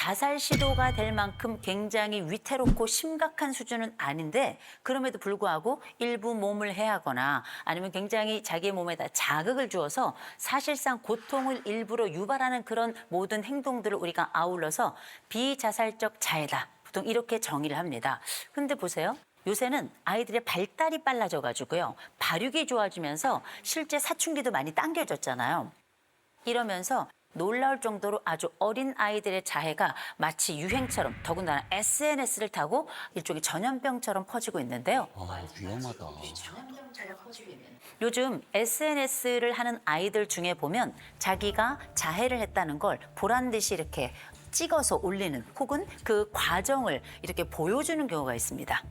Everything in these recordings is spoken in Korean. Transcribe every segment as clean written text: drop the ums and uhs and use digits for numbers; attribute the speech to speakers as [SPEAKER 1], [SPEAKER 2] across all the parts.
[SPEAKER 1] 자살 시도가 될 만큼 굉장히 위태롭고 심각한 수준은 아닌데 그럼에도 불구하고 일부 몸을 해하거나 아니면 굉장히 자기의 몸에다 자극을 주어서 사실상 고통을 일부러 유발하는 그런 모든 행동들을 우리가 아울러서 비자살적 자해다. 보통 이렇게 정의를 합니다. 근데 보세요. 요새는 아이들의 발달이 빨라져 가지고요. 발육이 좋아지면서 실제 사춘기도 많이 당겨졌잖아요. 이러면서 놀라울 정도로 아주 어린 아이들의 자해가 마치 유행처럼 더군다나 SNS를 타고 일종의 전염병처럼 퍼지고 있는데요.
[SPEAKER 2] 아, 위험하다.
[SPEAKER 1] 요즘 SNS를 하는 아이들 중에 보면 자기가 자해를 했다는 걸 보란 듯이 이렇게 찍어서 올리는 혹은 그 과정을 이렇게 보여주는 경우가 있습니다.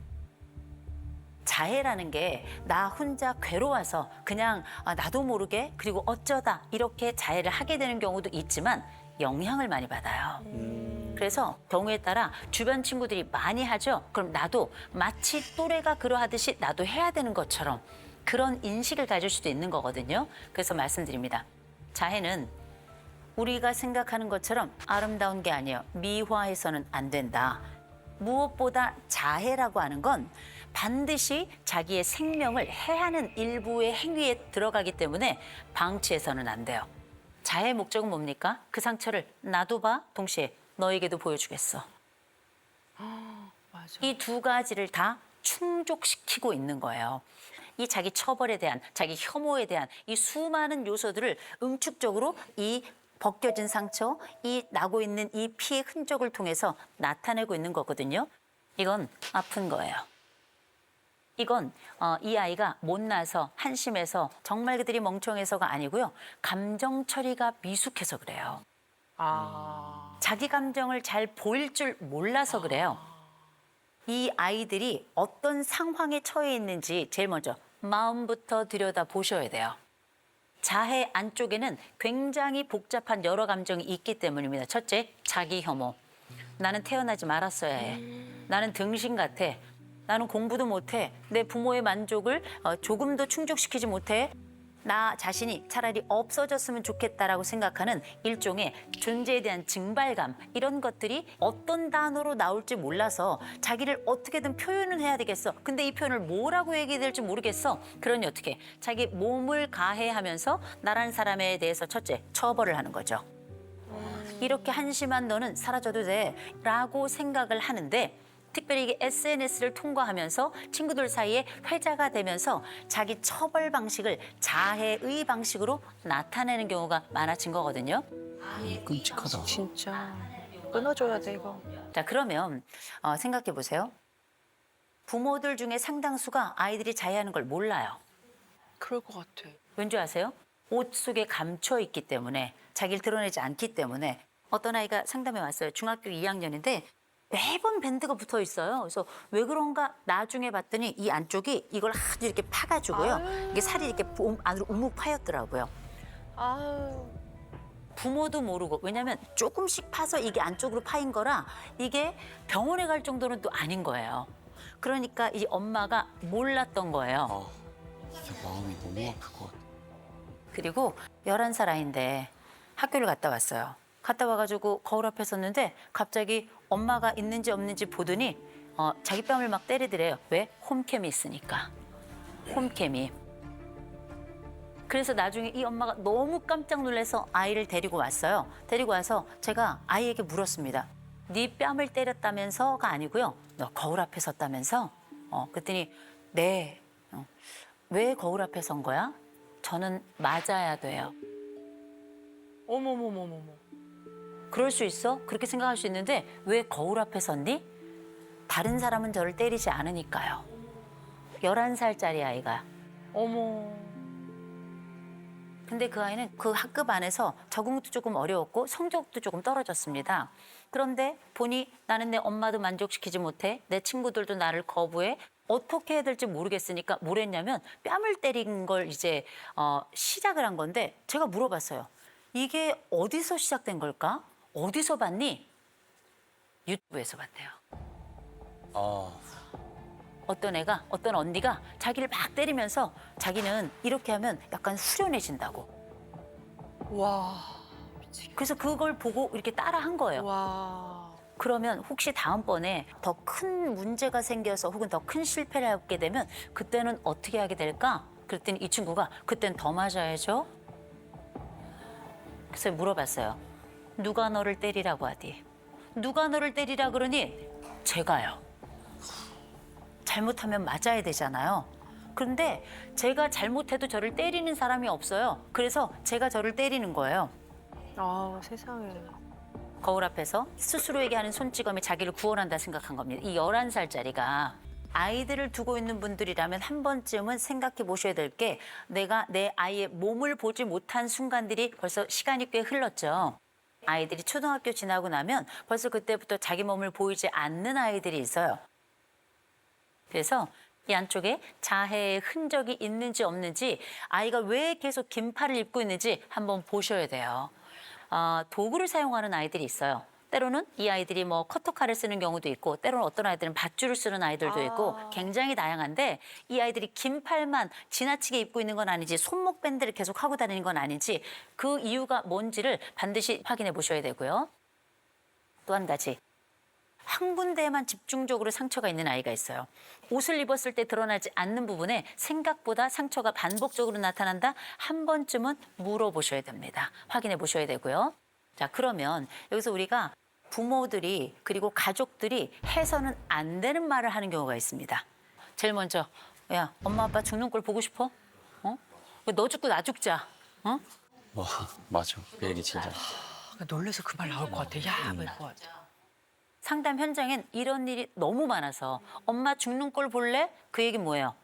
[SPEAKER 1] 자해라는 게 나 혼자 괴로워서 그냥 나도 모르게 그리고 어쩌다 이렇게 자해를 하게 되는 경우도 있지만 영향을 많이 받아요. 그래서 경우에 따라 주변 친구들이 많이 하죠. 그럼 나도 마치 또래가 그러하듯이 나도 해야 되는 것처럼 그런 인식을 가질 수도 있는 거거든요. 그래서 말씀드립니다. 자해는 우리가 생각하는 것처럼 아름다운 게 아니에요. 미화해서는 안 된다. 무엇보다 자해라고 하는 건 반드시 자기의 생명을 해하는 일부의 행위에 들어가기 때문에 방치해서는 안 돼요. 자해의 목적은 뭡니까? 그 상처를 나도 봐, 동시에 너에게도 보여주겠어.
[SPEAKER 3] 맞아.
[SPEAKER 1] 이 두 가지를 다 충족시키고 있는 거예요. 이 자기 처벌에 대한, 자기 혐오에 대한 이 수많은 요소들을 응축적으로 이 벗겨진 상처, 이 나고 있는 이 피의 흔적을 통해서 나타내고 있는 거거든요. 이건 아픈 거예요. 이건 이 아이가 못나서 한심해서 정말 그들이 멍청해서가 아니고요. 감정 처리가 미숙해서 그래요.
[SPEAKER 3] 아.
[SPEAKER 1] 자기 감정을 잘 보일 줄 몰라서 그래요. 이 아이들이 어떤 상황에 처해 있는지 제일 먼저 마음부터 들여다 보셔야 돼요. 자해 안쪽에는 굉장히 복잡한 여러 감정이 있기 때문입니다. 첫째, 자기 혐오. 나는 태어나지 말았어야 해. 나는 등신 같아. 나는 공부도 못해. 내 부모의 만족을 조금도 충족시키지 못해. 나 자신이 차라리 없어졌으면 좋겠다라고 생각하는 일종의 존재에 대한 증발감, 이런 것들이 어떤 단어로 나올지 몰라서 자기를 어떻게든 표현은 해야 되겠어. 근데 이 표현을 뭐라고 얘기해야 될지 모르겠어. 그러니 어떻게 자기 몸을 가해하면서 나라는 사람에 대해서 첫째 처벌을 하는 거죠. 이렇게 한심한 너는 사라져도 돼 라고 생각을 하는데, 특별히 이게 SNS를 통과하면서 친구들 사이에 회자가 되면서 자기 처벌 방식을 자해의 방식으로 나타내는 경우가 많아진 거거든요.
[SPEAKER 2] 끔찍하다.
[SPEAKER 3] 진짜 끊어줘야 돼 이거.
[SPEAKER 1] 자, 그러면 생각해 보세요. 부모들 중에 상당수가 아이들이 자해하는 걸 몰라요.
[SPEAKER 3] 그럴 것 같아.
[SPEAKER 1] 왠지 아세요? 옷 속에 감춰 있기 때문에, 자기를 드러내지 않기 때문에. 어떤 아이가 상담해 왔어요. 중학교 2학년인데 매번 밴드가 붙어 있어요. 그래서 왜 그런가 나중에 봤더니 이 안쪽이 이걸 아주 이렇게 파가지고요. 이게 살이 이렇게 안으로 우묵 파였더라고요.
[SPEAKER 3] 아유.
[SPEAKER 1] 부모도 모르고, 왜냐면 조금씩 파서 이게 안쪽으로 파인 거라 이게 병원에 갈 정도는 또 아닌 거예요. 그러니까 이 엄마가 몰랐던 거예요.
[SPEAKER 2] 진짜 마음이 너무 아플 것 같아.
[SPEAKER 1] 그리고 11살 아이인데 학교를 갔다 왔어요. 갔다 와가지고 거울 앞에 섰는데 갑자기 엄마가 있는지 없는지 보더니 자기 뺨을 막 때리더래요. 왜? 홈캠이 있으니까. 홈캠이. 그래서 나중에 이 엄마가 너무 깜짝 놀라서 아이를 데리고 왔어요. 데리고 와서 제가 아이에게 물었습니다. 네 뺨을 때렸다면서가 아니고요. 너 거울 앞에 섰다면서? 그랬더니 네. 왜 거울 앞에 선 거야? 저는 맞아야 돼요.
[SPEAKER 3] 어머머머머머.
[SPEAKER 1] 그럴 수 있어? 그렇게 생각할 수 있는데 왜 거울 앞에 섰니? 다른 사람은 저를 때리지 않으니까요. 11살짜리 아이가.
[SPEAKER 3] 어머.
[SPEAKER 1] 근데 그 아이는 그 학급 안에서 적응도 조금 어려웠고 성적도 조금 떨어졌습니다. 그런데 보니 나는 내 엄마도 만족시키지 못해. 내 친구들도 나를 거부해. 어떻게 해야 될지 모르겠으니까 뭘 했냐면 뺨을 때린 걸 이제 시작을 한 건데, 제가 물어봤어요. 이게 어디서 시작된 걸까? 어디서 봤니? 유튜브에서 봤대요. 어떤 언니가 자기를 막 때리면서 자기는 이렇게 하면 약간 후련해진다고.
[SPEAKER 3] 와. 미치겠다.
[SPEAKER 1] 그래서 그걸 보고 이렇게 따라 한 거예요.
[SPEAKER 3] 와.
[SPEAKER 1] 그러면 혹시 다음번에 더 큰 문제가 생겨서 혹은 더 큰 실패를 하게 되면 그때는 어떻게 하게 될까? 그랬더니 이 친구가 그땐 더 맞아야죠. 그래서 물어봤어요. 누가 너를 때리라고 하디? 누가 너를 때리라 그러니? 제가요. 잘못하면 맞아야 되잖아요. 그런데 제가 잘못해도 저를 때리는 사람이 없어요. 그래서 제가 저를 때리는 거예요.
[SPEAKER 3] 아 세상에.
[SPEAKER 1] 거울 앞에서 스스로에게 하는 손찌검이 자기를 구원한다 생각한 겁니다. 이 11살짜리가 아이들을 두고 있는 분들이라면 한 번쯤은 생각해 보셔야 될 게 내가 내 아이의 몸을 보지 못한 순간들이 벌써 시간이 꽤 흘렀죠. 아이들이 초등학교 지나고 나면 벌써 그때부터 자기 몸을 보이지 않는 아이들이 있어요. 그래서 이 안쪽에 자해의 흔적이 있는지 없는지 아이가 왜 계속 긴팔을 입고 있는지 한번 보셔야 돼요. 도구를 사용하는 아이들이 있어요. 때로는 이 아이들이 뭐 커터칼을 쓰는 경우도 있고 때로는 어떤 아이들은 밧줄을 쓰는 아이들도 있고 굉장히 다양한데 이 아이들이 긴팔만 지나치게 입고 있는 건 아닌지 손목 밴드를 계속 하고 다니는 건 아닌지 그 이유가 뭔지를 반드시 확인해 보셔야 되고요. 또 한 가지. 한 군데에만 집중적으로 상처가 있는 아이가 있어요. 옷을 입었을 때 드러나지 않는 부분에 생각보다 상처가 반복적으로 나타난다? 한 번쯤은 물어보셔야 됩니다. 확인해 보셔야 되고요. 자, 그러면 여기서 우리가 부모들이 그리고 가족들이 해서는 안 되는 말을 하는 경우가 있습니다. 제일 먼저, 야, 엄마 아빠 죽는 꼴 보고 싶어? 어? 너 죽고 나 죽자. 어?
[SPEAKER 2] 와, 맞아. 그 얘기 진짜.
[SPEAKER 3] 놀래서 그 말 나올 것 같아. 야, 뭐 이거.
[SPEAKER 1] 상담 현장엔 이런 일이 너무 많아서 엄마 죽는 꼴 볼래? 그 얘기 뭐예요?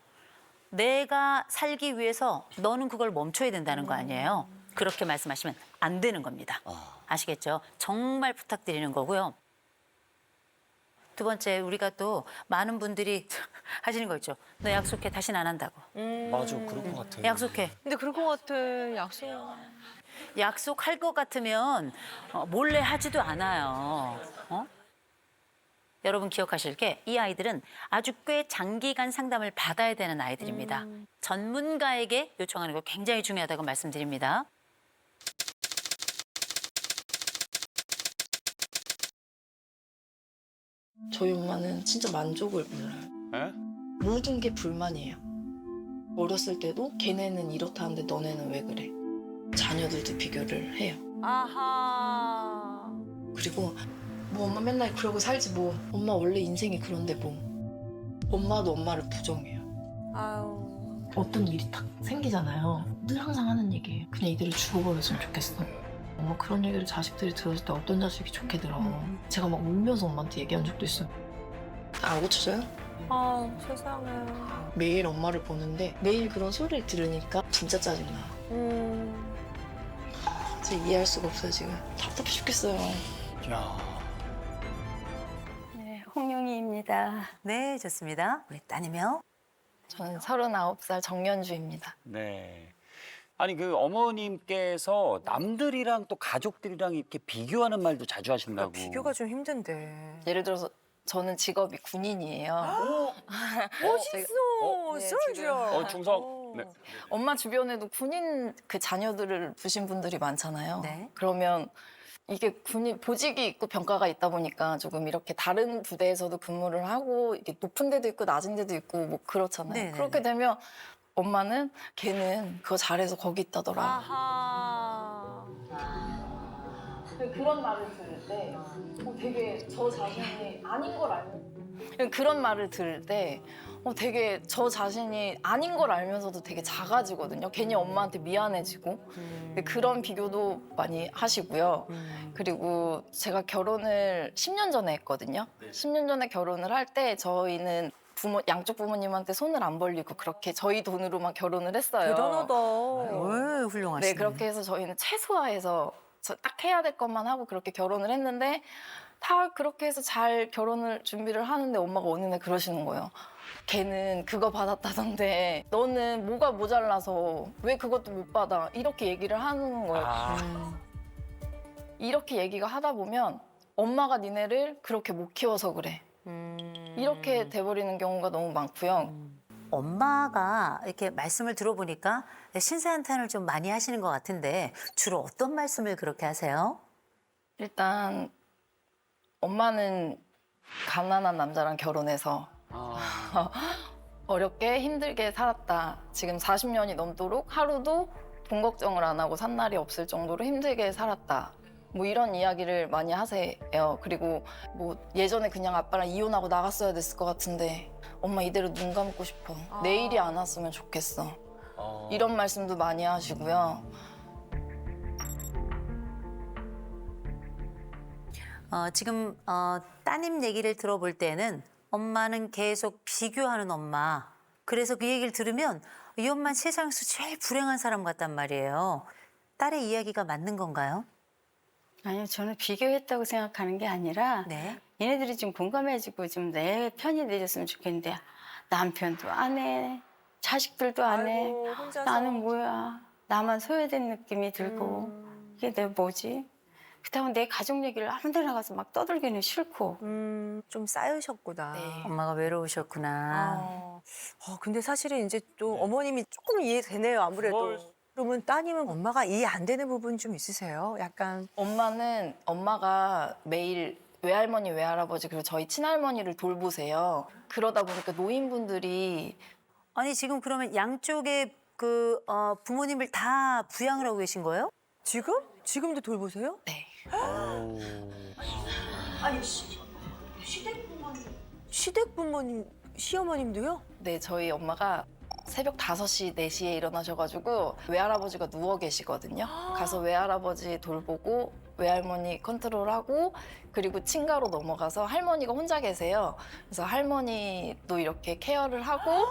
[SPEAKER 1] 내가 살기 위해서 너는 그걸 멈춰야 된다는 거 아니에요? 그렇게 말씀하시면 안 되는 겁니다. 아시겠죠? 정말 부탁드리는 거고요. 두 번째, 우리가 또 많은 분들이 하시는 거 있죠. 너 약속해, 다시는 안 한다고.
[SPEAKER 2] 맞아, 그럴 것 같아.
[SPEAKER 1] 약속해.
[SPEAKER 3] 근데 그럴 것 같아. 약속.
[SPEAKER 1] 약속할 것 같으면 몰래 하지도 않아요. 어? 여러분 기억하실 게 이 아이들은 아주 꽤 장기간 상담을 받아야 되는 아이들입니다. 전문가에게 요청하는 거 굉장히 중요하다고 말씀드립니다.
[SPEAKER 4] 저희 엄마는 진짜 만족을 몰라요.
[SPEAKER 2] 에?
[SPEAKER 4] 모든 게 불만이에요. 어렸을 때도 걔네는 이렇다는데 너네는 왜 그래? 자녀들도 비교를 해요.
[SPEAKER 3] 아하.
[SPEAKER 4] 그리고 뭐 엄마 맨날 그러고 살지 뭐. 엄마 원래 인생이 그런데 뭐. 엄마도 엄마를 부정해요.
[SPEAKER 3] 아유.
[SPEAKER 4] 어떤 일이 딱 생기잖아요. 늘 항상 하는 얘기예요. 그냥 이들을 죽어버렸으면 좋겠어. 엄마 그런 얘기를 자식들이 들었을 때 어떤 자식이 좋게 들어. 제가 막 울면서 엄마한테 얘기한 적도 있어요. 안 고쳐져요?
[SPEAKER 3] 아 세상에.
[SPEAKER 4] 매일 엄마를 보는데 매일 그런 소리를 들으니까 진짜 짜증나. 진짜 이해할 수가 없어요 지금. 답답해 죽겠어요.
[SPEAKER 2] 야.
[SPEAKER 5] 네, 홍영희입니다.
[SPEAKER 1] 네, 좋습니다. 우리 따님이요.
[SPEAKER 5] 저는 39살 정연주입니다.
[SPEAKER 2] 네. 아니 그 어머님께서 남들이랑 또 가족들이랑 이렇게 비교하는 말도 자주 하신다고.
[SPEAKER 3] 비교가 좀 힘든데.
[SPEAKER 5] 예를 들어서 저는 직업이 군인이에요.
[SPEAKER 3] 멋있어.
[SPEAKER 5] 네,
[SPEAKER 3] 솔지요.
[SPEAKER 2] 충성. 네.
[SPEAKER 5] 엄마 주변에도 군인 그 자녀들을 두신 분들이 많잖아요.
[SPEAKER 1] 네.
[SPEAKER 5] 그러면 이게 군인 보직이 있고 병가가 있다 보니까 조금 이렇게 다른 부대에서도 근무를 하고 이게 높은 데도 있고 낮은 데도 있고 뭐 그렇잖아요.
[SPEAKER 1] 네네네.
[SPEAKER 5] 그렇게 되면 엄마는 걔는 그거 잘해서 거기 있다더라.
[SPEAKER 3] 아하.
[SPEAKER 5] 그런 말을 들을 때 되게 저 자신이 아닌 걸 알면 그런 말을 들을 때 되게 저 자신이 아닌 걸 알면서도 되게 작아지거든요. 괜히 엄마한테 미안해지고 근데 그런 비교도 많이 하시고요. 그리고 제가 결혼을 10년 전에 했거든요. 10년 전에 결혼을 할 때 저희는 양쪽 부모님한테 손을 안 벌리고 그렇게 저희 돈으로만 결혼을 했어요.
[SPEAKER 3] 대단하다.
[SPEAKER 1] 왜 훌륭하시네.
[SPEAKER 5] 네, 그렇게 해서 저희는 최소화해서 딱 해야 될 것만 하고 그렇게 결혼을 했는데 다 그렇게 해서 잘 결혼을 준비를 하는데 엄마가 어느 날 그러시는 거예요. 걔는 그거 받았다던데 너는 뭐가 모자라서 왜 그것도 못 받아? 이렇게 얘기를 하는 거예요. 이렇게 얘기가 하다 보면 엄마가 니네를 그렇게 못 키워서 그래. 이렇게 돼버리는 경우가 너무 많고요.
[SPEAKER 1] 엄마가 이렇게 말씀을 들어보니까 신세한탄을 좀 많이 하시는 것 같은데 주로 어떤 말씀을 그렇게 하세요?
[SPEAKER 5] 일단 엄마는 가난한 남자랑 결혼해서 어렵게 힘들게 살았다. 지금 40년이 넘도록 하루도 돈 걱정을 안 하고 산 날이 없을 정도로 힘들게 살았다. 뭐 이런 이야기를 많이 하세요. 그리고 뭐 예전에 그냥 아빠랑 이혼하고 나갔어야 됐을 것 같은데 엄마 이대로 눈 감고 싶어. 내일이 안 왔으면 좋겠어. 이런 말씀도 많이 하시고요.
[SPEAKER 1] 지금 따님 얘기를 들어볼 때는 엄마는 계속 비교하는 엄마. 그래서 그 얘기를 들으면 이 엄마는 세상에서 제일 불행한 사람 같단 말이에요. 딸의 이야기가 맞는 건가요?
[SPEAKER 6] 아니요, 저는 비교했다고 생각하는 게 아니라
[SPEAKER 1] 네.
[SPEAKER 6] 얘네들이 좀 공감해주고 좀 내 편이 돼줬으면 좋겠는데 남편도 안 해, 자식들도 안 해.
[SPEAKER 3] 아이고, 혼자서.
[SPEAKER 6] 나는 뭐야, 나만 소외된 느낌이 들고 이게 내가 뭐지? 그렇다고 내 가족 얘기를 아무 데나 가서 막 떠들기는 싫고.
[SPEAKER 3] 좀 쌓이셨구나.
[SPEAKER 5] 네.
[SPEAKER 1] 엄마가 외로우셨구나.
[SPEAKER 3] 근데 사실은 이제 또 어머님이 조금 이해되네요, 아무래도. 그러면 따님은 엄마가 이해 안 되는 부분 좀 있으세요? 약간.
[SPEAKER 5] 엄마가 매일 외할머니, 외할아버지 그리고 저희 친할머니를 돌보세요. 그러다 보니까 노인분들이
[SPEAKER 1] 아니 지금 그러면 양쪽의 그 부모님을 다 부양을 하고 계신 거예요?
[SPEAKER 3] 지금? 지금도 돌보세요?
[SPEAKER 5] 네.
[SPEAKER 3] 시댁 부모님, 시어머님도요?
[SPEAKER 5] 네, 저희 엄마가 새벽 5시, 4시에 일어나셔가지고 외할아버지가 누워 계시거든요. 가서 외할아버지 돌보고 외할머니 컨트롤하고 그리고 친가로 넘어가서 할머니가 혼자 계세요. 그래서 할머니도 이렇게 케어를 하고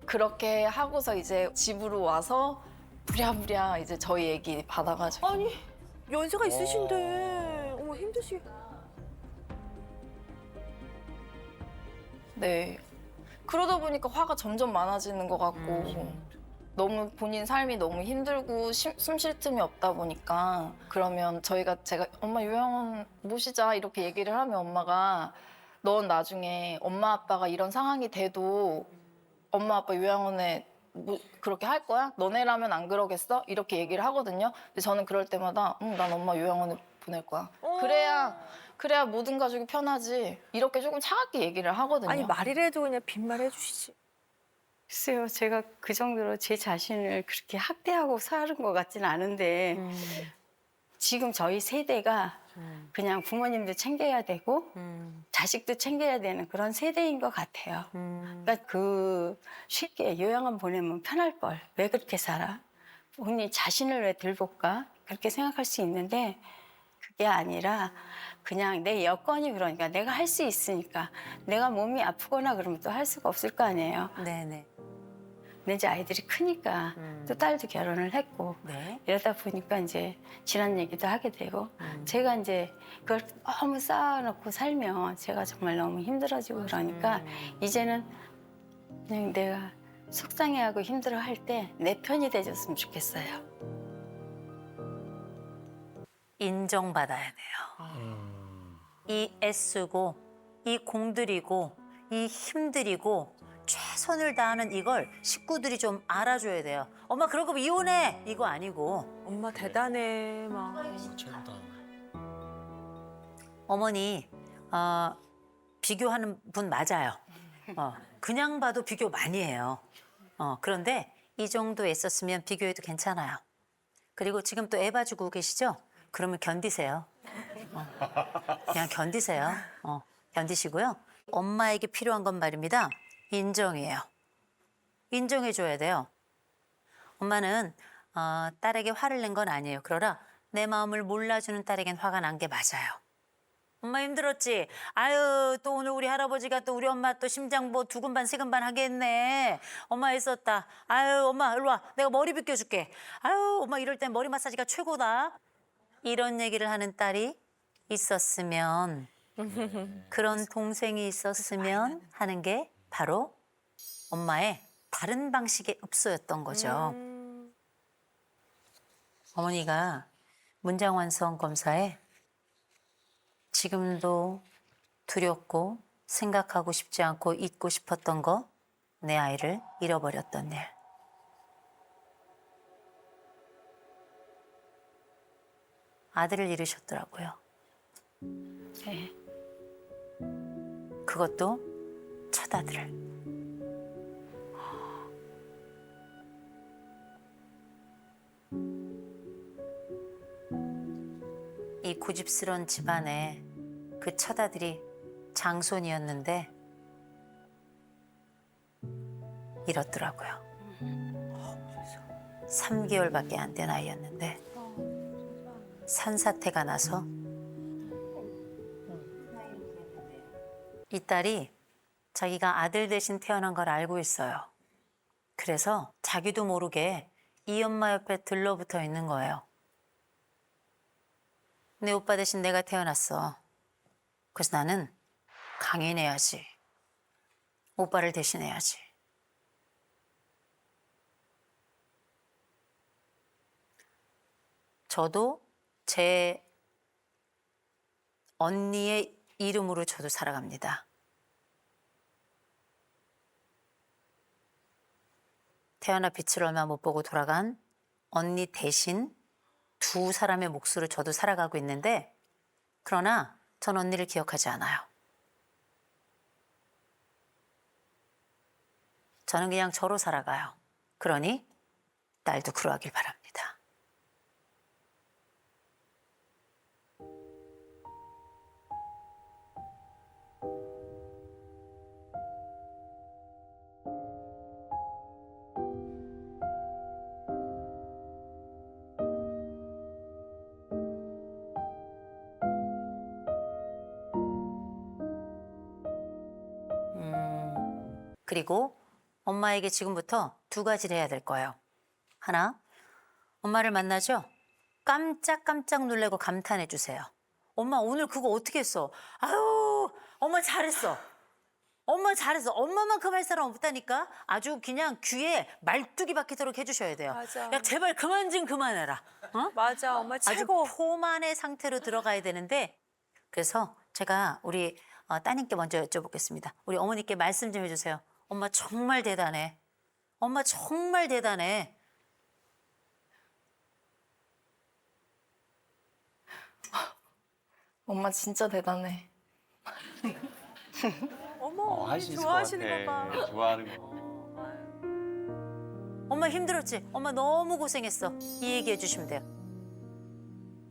[SPEAKER 5] 그렇게 하고서 이제 집으로 와서 부랴부랴 이제 저희 얘기 받아가지고
[SPEAKER 3] 아니, 연세가 있으신데. 어머, 힘드시.
[SPEAKER 5] 네. 그러다 보니까 화가 점점 많아지는 것 같고 너무 본인 삶이 너무 힘들고 숨 쉴 틈이 없다 보니까 그러면 제가 엄마 요양원 모시자 이렇게 얘기를 하면 엄마가 넌 나중에 엄마 아빠가 이런 상황이 돼도 엄마 아빠 요양원에 뭐 그렇게 할 거야? 너네라면 안 그러겠어? 이렇게 얘기를 하거든요. 근데 저는 그럴 때마다 난 엄마 요양원에 보낼 거야. 그래야 모든 가족이 편하지. 이렇게 조금 차갑게 얘기를 하거든요.
[SPEAKER 3] 아니, 말이라도 그냥 빈말 해주시지.
[SPEAKER 6] 글쎄요, 제가 그 정도로 제 자신을 그렇게 학대하고 사는 것 같지는 않은데 지금 저희 세대가 그냥 부모님도 챙겨야 되고 자식도 챙겨야 되는 그런 세대인 것 같아요. 그러니까 그 쉽게 요양원 보내면 편할 걸. 왜 그렇게 살아? 본인 자신을 왜 들볼까? 그렇게 생각할 수 있는데 그게 아니라 그냥 내 여건이 그러니까 내가 할 수 있으니까 내가 몸이 아프거나 그러면 또 할 수가 없을 거 아니에요.
[SPEAKER 1] 네네.
[SPEAKER 6] 근데 이제 아이들이 크니까 또 딸도 결혼을 했고
[SPEAKER 1] 네.
[SPEAKER 6] 이러다 보니까 이제 지난 얘기도 하게 되고 제가 이제 그걸 너무 쌓아놓고 살면 제가 정말 너무 힘들어지고 그러니까 이제는 그냥 내가 속상해하고 힘들어할 때 내 편이 돼줬으면 좋겠어요.
[SPEAKER 1] 인정받아야 돼요. 이 애쓰고 이 공들이고 이 힘들이고 최선을 다하는 이걸 식구들이 좀 알아줘야 돼요. 엄마 그럴 거면 이혼해 이거 아니고
[SPEAKER 3] 엄마 대단해, 막.
[SPEAKER 1] 어머니 비교하는 분 맞아요. 그냥 봐도 비교 많이 해요. 그런데 이 정도 애썼으면 비교해도 괜찮아요. 그리고 지금 또 애 봐주고 계시죠? 그러면 견디세요. 그냥 견디세요. 견디시고요. 엄마에게 필요한 건 말입니다. 인정이에요. 인정해줘야 돼요. 엄마는 딸에게 화를 낸 건 아니에요. 그러나 내 마음을 몰라주는 딸에겐 화가 난 게 맞아요. 엄마 힘들었지? 아유 또 오늘 우리 할아버지가 또 우리 엄마 또 심장 뭐 두근반 세근반 하겠네. 엄마 애썼다. 아유 엄마 일로 와. 내가 머리 빗겨줄게. 아유 엄마 이럴 땐 머리 마사지가 최고다. 이런 얘기를 하는 딸이 있었으면 그런 동생이 있었으면 하는 게 바로 엄마의 다른 방식의 읍소였던 거죠. 어머니가 문장완성 검사에 지금도 두렵고 생각하고 싶지 않고 잊고 싶었던 거, 내 아이를 잃어버렸던 일. 아들을 잃으셨더라고요.
[SPEAKER 6] 네.
[SPEAKER 1] 그것도 첫 아들을. 이 고집스러운 집안에 그 첫 아들이 장손이었는데 이렇더라고요. 3개월밖에 안 된 아이였는데 산사태가 나서 이 딸이 자기가 아들 대신 태어난 걸 알고 있어요. 그래서 자기도 모르게 이 엄마 옆에 들러붙어 있는 거예요. 내 오빠 대신 내가 태어났어. 그래서 나는 강인해야지. 오빠를 대신해야지. 저도 제 언니의 이름으로 저도 살아갑니다. 태어나 빛을 얼마 못 보고 돌아간 언니 대신 두 사람의 몫으로 저도 살아가고 있는데, 그러나 전 언니를 기억하지 않아요. 저는 그냥 저로 살아가요. 그러니 딸도 그러하길 바랍니다. 그리고 엄마에게 지금부터 두 가지를 해야 될 거예요. 하나, 엄마를 만나죠? 깜짝깜짝 놀래고 감탄해 주세요. 엄마 오늘 그거 어떻게 했어? 아유, 엄마 잘했어. 엄마 잘했어. 엄마만큼 할 사람 없다니까? 아주 그냥 귀에 말뚝이 박히도록 해주셔야 돼요.
[SPEAKER 3] 맞아.
[SPEAKER 1] 야, 제발 그만 좀 그만해라. 어?
[SPEAKER 3] 맞아, 엄마
[SPEAKER 1] 아주
[SPEAKER 3] 최고.
[SPEAKER 1] 포만의 상태로 들어가야 되는데, 그래서 제가 우리 따님께 먼저 여쭤보겠습니다. 우리 어머니께 말씀 좀 해주세요. 엄마 정말 대단해. 엄마 정말 대단해.
[SPEAKER 5] 엄마 진짜 대단해.
[SPEAKER 3] 어머,
[SPEAKER 2] 할 수
[SPEAKER 3] 어머니
[SPEAKER 2] 있을
[SPEAKER 3] 좋아하시는
[SPEAKER 2] 것
[SPEAKER 3] 거
[SPEAKER 2] 같아.
[SPEAKER 3] 봐.
[SPEAKER 2] 좋아하는 거.
[SPEAKER 1] 엄마 힘들었지? 엄마 너무 고생했어. 이 얘기 해주시면 돼요.